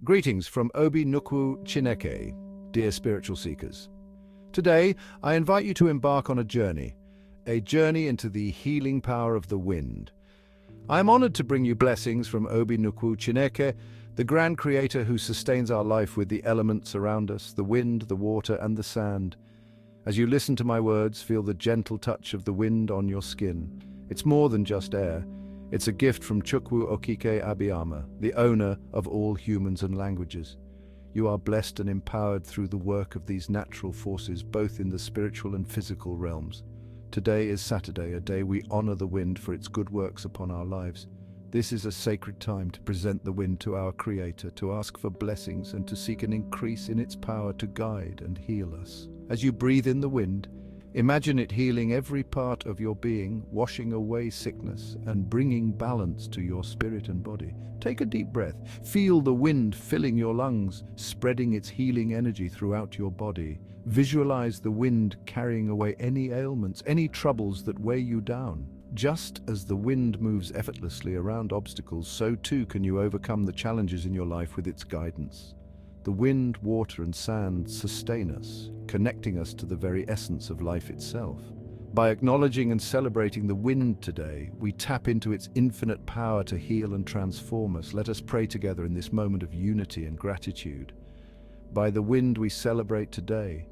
Greetings from Obi Nnukwu Chineke, dear spiritual seekers. Today, I invite you to embark on a journey into the healing power of the wind. I am honored to bring you blessings from Obi Nnukwu Chineke, the grand creator who sustains our life with the elements around us, the wind, the water, and the sand. As you listen to my words, feel the gentle touch of the wind on your skin. It's more than just air. It's a gift from Chukwu Okike Abiama, the owner of all humans and languages. You are blessed and empowered through the work of these natural forces, both in the spiritual and physical realms. Today is Saturday, a day we honor the wind for its good works upon our lives. This is a sacred time to present the wind to our Creator, to ask for blessings and to seek an increase in its power to guide and heal us. As you breathe in the wind, imagine it healing every part of your being, washing away sickness and bringing balance to your spirit and body. Take a deep breath. Feel the wind filling your lungs, spreading its healing energy throughout your body. Visualize the wind carrying away any ailments, any troubles that weigh you down. Just as the wind moves effortlessly around obstacles, so too can you overcome the challenges in your life with its guidance. The wind, water, and sand sustain us, connecting us to the very essence of life itself. By acknowledging and celebrating the wind today, we tap into its infinite power to heal and transform us. Let us pray together in this moment of unity and gratitude. By the wind we celebrate today.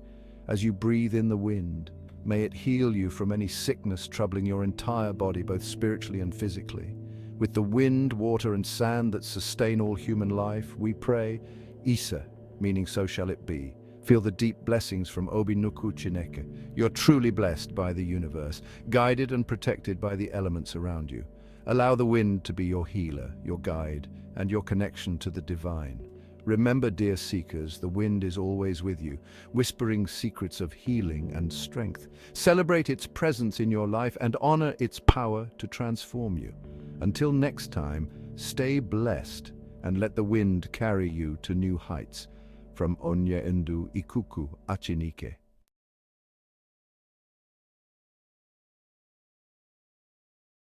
As you breathe in the wind, may it heal you from any sickness troubling your entire body, both spiritually and physically. With the wind, water, and sand that sustain all human life, we pray, Isa, meaning so shall it be. Feel the deep blessings from Obi Nnukwu Chineke. You're truly blessed by the universe, guided and protected by the elements around you. Allow the wind to be your healer, your guide, and your connection to the divine. Remember, dear seekers, the wind is always with you, whispering secrets of healing and strength. Celebrate its presence in your life and honor its power to transform you. Until next time, stay blessed and let the wind carry you to new heights. From Obi Nnukwu Chineke.